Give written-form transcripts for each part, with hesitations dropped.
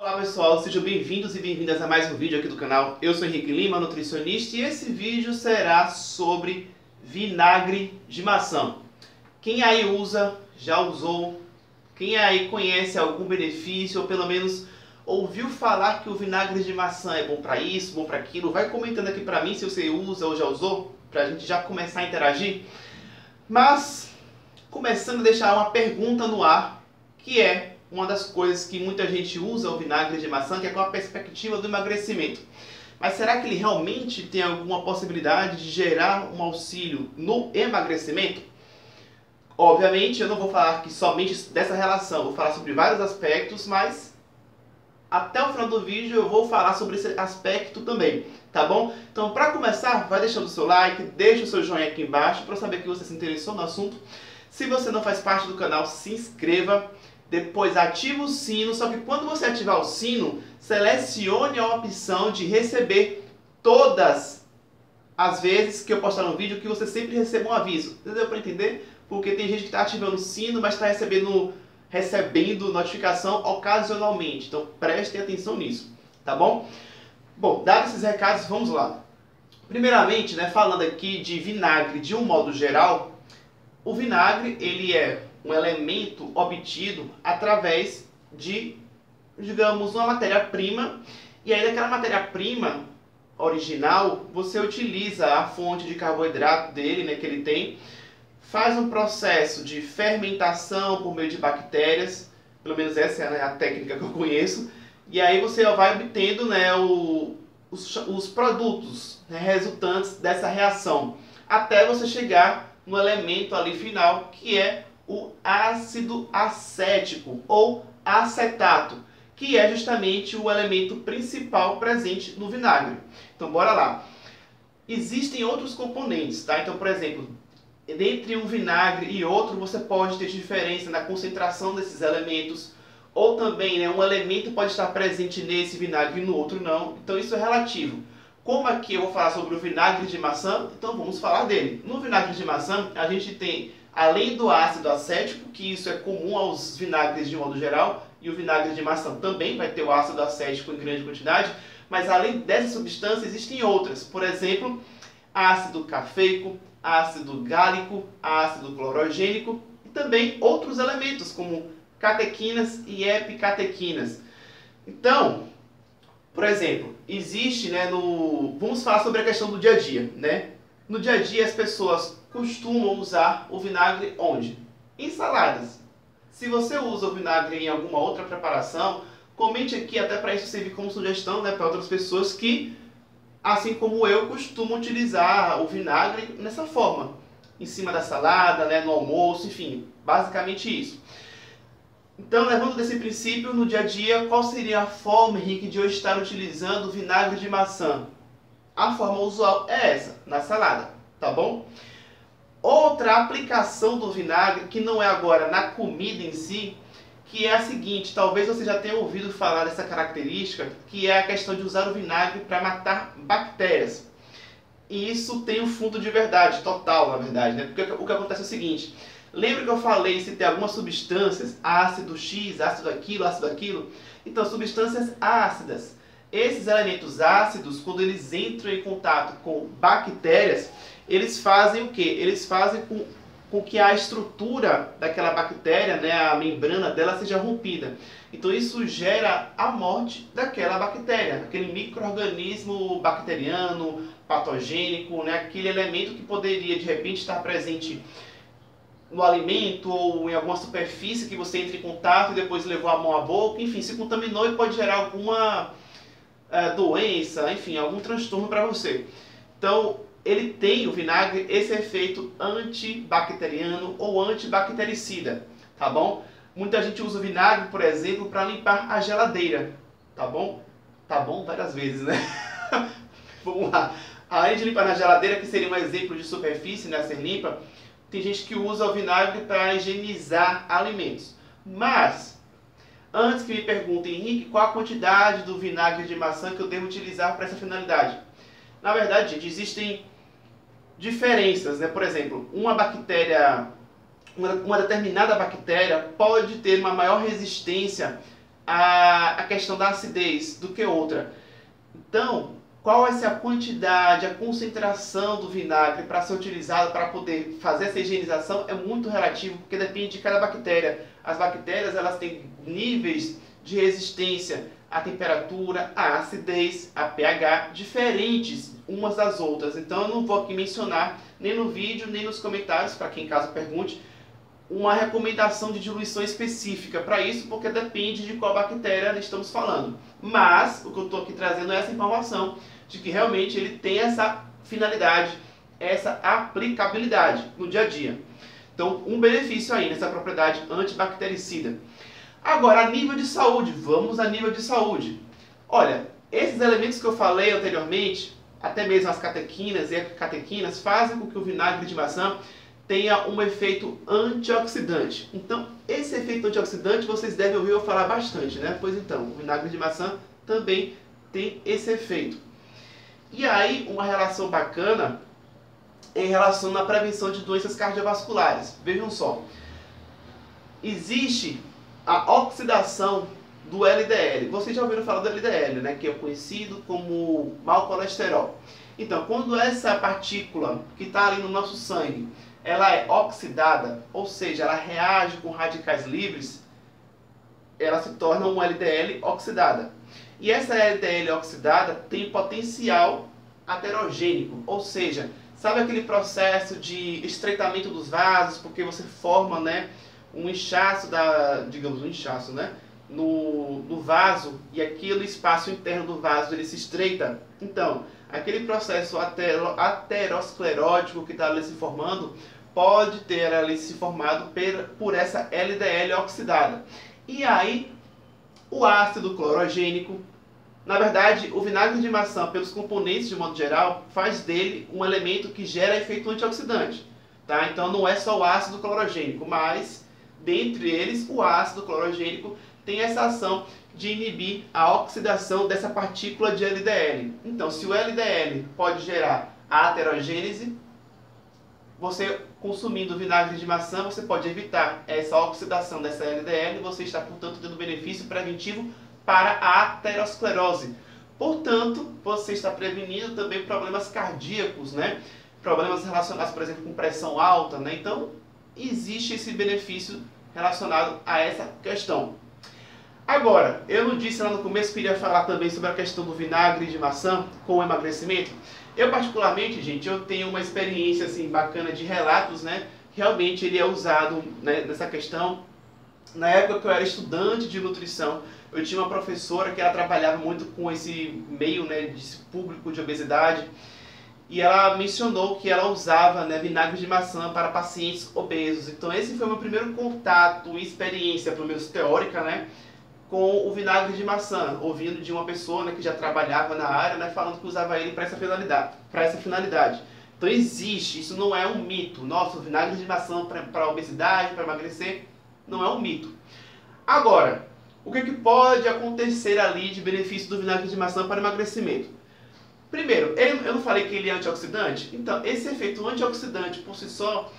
Olá pessoal, sejam bem-vindos e bem-vindas a mais um vídeo aqui do canal. Eu sou Henrique Lima, nutricionista, e esse vídeo será sobre vinagre de maçã. Quem aí usa, já usou, quem aí conhece algum benefício ou pelo menos ouviu falar que o vinagre de maçã é bom para isso, bom para aquilo, vai comentando aqui para mim se você usa ou já usou, para a gente já começar a interagir. Mas, começando a deixar uma pergunta no ar, que é uma das coisas que muita gente usa o vinagre de maçã, que é com a perspectiva do emagrecimento. Mas será que ele realmente tem alguma possibilidade de gerar um auxílio no emagrecimento? Obviamente, eu não vou falar aqui somente dessa relação, vou falar sobre vários aspectos, mas até o final do vídeo eu vou falar sobre esse aspecto também, tá bom? Então, para começar, vai deixando o seu like, deixa o seu joinha aqui embaixo para eu saber que você se interessou no assunto. Se você não faz parte do canal, se inscreva. Depois ativa o sino, só que quando você ativar o sino, selecione a opção de receber todas as vezes que eu postar um vídeo, que você sempre receba um aviso. Deu para entender? Porque tem gente que está ativando o sino, mas está recebendo notificação ocasionalmente. Então prestem atenção nisso, tá bom? Bom, dados esses recados, vamos lá. Primeiramente, falando aqui de vinagre de um modo geral, o vinagre ele é um elemento obtido através de, digamos, uma matéria-prima, e aí daquela matéria-prima original você utiliza a fonte de carboidrato dele, que ele tem, faz um processo de fermentação por meio de bactérias, pelo menos essa é a técnica que eu conheço, e aí você vai obtendo os produtos resultantes dessa reação, até você chegar no elemento ali final, que é o ácido acético ou acetato, que é justamente o elemento principal presente no vinagre. Então bora lá. Existem outros componentes, tá? Então, por exemplo, entre um vinagre e outro você pode ter diferença na concentração desses elementos, ou também um elemento pode estar presente nesse vinagre e no outro não. Então isso é relativo. Como aqui eu vou falar sobre o vinagre de maçã, então vamos falar dele. No vinagre de maçã, a gente tem, além do ácido acético, que isso é comum aos vinagres de modo geral, e o vinagre de maçã também vai ter o ácido acético em grande quantidade, mas além dessa substância existem outras. Por exemplo, ácido cafeico, ácido gálico, ácido clorogênico e também outros elementos como catequinas e epicatequinas. Então, por exemplo, existe, vamos falar sobre a questão do dia a dia, No dia a dia as pessoas costumam usar o vinagre onde? Em saladas. Se você usa o vinagre em alguma outra preparação, comente aqui até para isso servir como sugestão, para outras pessoas que, assim como eu, costumam utilizar o vinagre nessa forma, em cima da salada, no almoço, enfim, basicamente isso. Então, levando desse princípio, no dia a dia, qual seria a forma, Henrique, de eu estar utilizando o vinagre de maçã? A forma usual é essa, na salada, tá bom? Outra aplicação do vinagre, que não é agora na comida em si, que é a seguinte, talvez você já tenha ouvido falar dessa característica, que é a questão de usar o vinagre para matar bactérias. E isso tem um fundo de verdade, total, na verdade, Porque o que acontece é o seguinte: lembra que eu falei se tem algumas substâncias, ácido X, ácido aquilo? Então, substâncias ácidas. Esses elementos ácidos, quando eles entram em contato com bactérias, eles fazem o quê? Eles fazem com que a estrutura daquela bactéria, a membrana dela seja rompida. Então isso gera a morte daquela bactéria, aquele micro-organismo bacteriano, patogênico, aquele elemento que poderia de repente estar presente no alimento ou em alguma superfície que você entra em contato e depois levou a mão à boca, enfim, se contaminou e pode gerar alguma doença, enfim, algum transtorno para você. Então, ele tem, o vinagre, esse efeito antibacteriano ou antibactericida, tá bom? Muita gente usa o vinagre, por exemplo, para limpar a geladeira, tá bom? Tá bom várias vezes, Vamos lá. Além de limpar na geladeira, que seria um exemplo de superfície, a ser limpa, tem gente que usa o vinagre para higienizar alimentos. Mas, antes que me perguntem, Henrique, qual a quantidade do vinagre de maçã que eu devo utilizar para essa finalidade? Na verdade, gente, existem diferenças, Por exemplo, uma determinada bactéria pode ter uma maior resistência a questão da acidez do que outra. Então, qual vai ser a quantidade, a concentração do vinagre para ser utilizado para poder fazer essa higienização é muito relativo, porque depende de cada bactéria. As bactérias elas têm níveis de resistência à temperatura, à acidez, a pH, diferentes umas das outras. Então eu não vou aqui mencionar, nem no vídeo, nem nos comentários, para quem caso pergunte, uma recomendação de diluição específica para isso, porque depende de qual bactéria estamos falando. Mas o que eu estou aqui trazendo é essa informação de que realmente ele tem essa finalidade, essa aplicabilidade no dia a dia. Então, um benefício aí nessa propriedade antibactericida. Agora, a nível de saúde, vamos a nível de saúde. Olha, esses elementos que eu falei anteriormente, até mesmo as catequinas e catequinas, fazem com que o vinagre de maçã tenha um efeito antioxidante. Então, esse efeito antioxidante vocês devem ouvir eu falar bastante, né? Pois então, o vinagre de maçã também tem esse efeito. E aí, uma relação bacana em relação à prevenção de doenças cardiovasculares. Vejam só, existe a oxidação do LDL. Vocês já ouviram falar do LDL, né? Que é conhecido como mau colesterol. Então, quando essa partícula que está ali no nosso sangue, ela é oxidada, ou seja, ela reage com radicais livres, ela se torna um LDL oxidada. E essa LDL oxidada tem potencial aterogênico, ou seja, sabe aquele processo de estreitamento dos vasos, porque você forma, né, um inchaço, digamos, um inchaço, né, no vaso, e aquele espaço interno do vaso ele se estreita. Então, aquele processo aterosclerótico que está ali se formando, pode ter ali se formado por essa LDL oxidada. E aí, o ácido clorogênico, na verdade, o vinagre de maçã, pelos componentes de modo geral, faz dele um elemento que gera efeito antioxidante. Tá? Então não é só o ácido clorogênico, mas, dentre eles, o ácido clorogênico tem essa ação de inibir a oxidação dessa partícula de LDL. Então, se o LDL pode gerar a aterogênese, você consumindo vinagre de maçã, você pode evitar essa oxidação dessa LDL e você está, portanto, tendo benefício preventivo para a aterosclerose. Portanto, você está prevenindo também problemas cardíacos, né? Problemas relacionados, por exemplo, com pressão alta, né? Então, existe esse benefício relacionado a essa questão. Agora, eu não disse lá no começo que iria falar também sobre a questão do vinagre de maçã com o emagrecimento. Eu particularmente, gente, eu tenho uma experiência assim bacana de relatos, né? Realmente ele é usado, né, nessa questão. Na época que eu era estudante de nutrição, eu tinha uma professora que ela trabalhava muito com esse meio, né, de público de obesidade, e ela mencionou que ela usava, né, vinagre de maçã para pacientes obesos. Então esse foi o meu primeiro contato e experiência, pelo menos teórica, né, com o vinagre de maçã, ouvindo de uma pessoa, né, que já trabalhava na área, né, falando que usava ele para essa finalidade. Então existe, isso não é um mito. Nossa, o vinagre de maçã para obesidade, para emagrecer, não é um mito. Agora, o que pode acontecer ali de benefício do vinagre de maçã para emagrecimento? Primeiro, eu não falei que ele é antioxidante? Então, esse efeito antioxidante por si só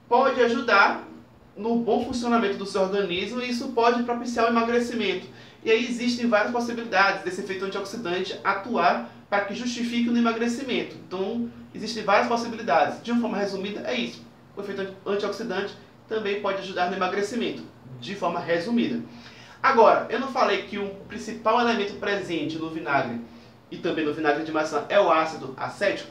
pode ajudar no bom funcionamento do seu organismo e isso pode propiciar o emagrecimento. E aí existem várias possibilidades desse efeito antioxidante atuar para que justifique o emagrecimento. Então, existem várias possibilidades. De uma forma resumida, é isso. O efeito antioxidante também pode ajudar no emagrecimento, de forma resumida. Agora, eu não falei que o principal elemento presente no vinagre e também no vinagre de maçã é o ácido acético?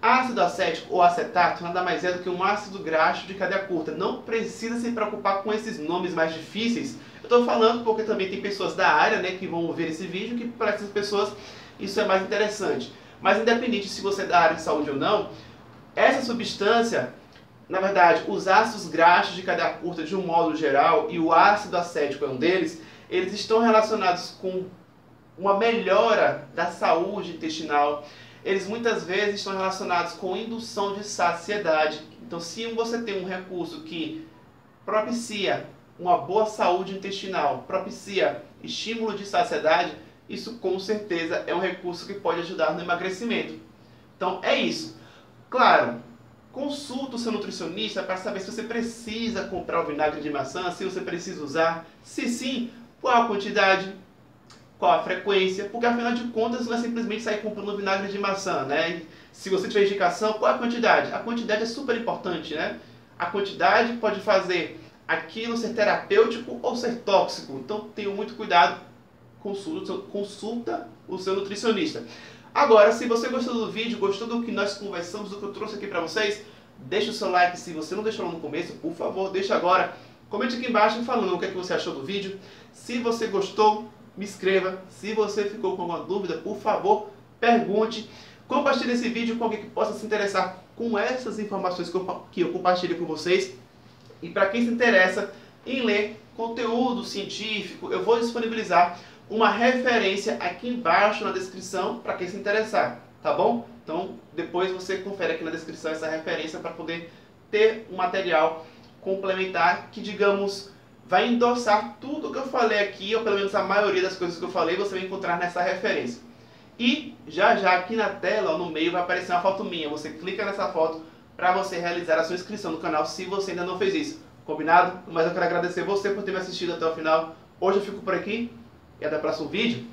Ácido acético ou acetato nada mais é do que um ácido graxo de cadeia curta. Não precisa se preocupar com esses nomes mais difíceis. Eu estou falando porque também tem pessoas da área, né, que vão ver esse vídeo, que para essas pessoas isso é mais interessante. Mas independente se você é da área de saúde ou não, essa substância, na verdade, os ácidos graxos de cadeia curta de um modo geral e o ácido acético é um deles, eles estão relacionados com uma melhora da saúde intestinal. Eles muitas vezes estão relacionados com indução de saciedade. Então, se você tem um recurso que propicia uma boa saúde intestinal, propicia estímulo de saciedade, isso com certeza é um recurso que pode ajudar no emagrecimento. Então, é isso. Claro, consulta o seu nutricionista para saber se você precisa comprar o vinagre de maçã, se você precisa usar. Se sim, qual a quantidade, qual a frequência, porque afinal de contas não é simplesmente sair comprando vinagre de maçã, né? Se você tiver indicação, qual a quantidade? A quantidade é super importante, né? A quantidade pode fazer aquilo ser terapêutico ou ser tóxico, então tenha muito cuidado, consulta o seu nutricionista. Agora, se você gostou do vídeo, gostou do que nós conversamos, do que eu trouxe aqui para vocês, deixa o seu like. Se você não deixou no começo, por favor, deixa agora. Comente aqui embaixo falando o que é que você achou do vídeo. Se você gostou, me inscreva. Se você ficou com alguma dúvida, por favor, pergunte. Compartilhe esse vídeo com alguém que possa se interessar com essas informações que eu compartilho com vocês. E para quem se interessa em ler conteúdo científico, eu vou disponibilizar uma referência aqui embaixo na descrição para quem se interessar, tá bom? Então depois você confere aqui na descrição essa referência para poder ter um material complementar que, digamos, vai endossar tudo que eu falei aqui, ou pelo menos a maioria das coisas que eu falei, você vai encontrar nessa referência. E já aqui na tela, ó, no meio, vai aparecer uma foto minha. Você clica nessa foto para você realizar a sua inscrição no canal, se você ainda não fez isso. Combinado? Mas eu quero agradecer você por ter me assistido até o final. Hoje eu fico por aqui e até o próximo vídeo.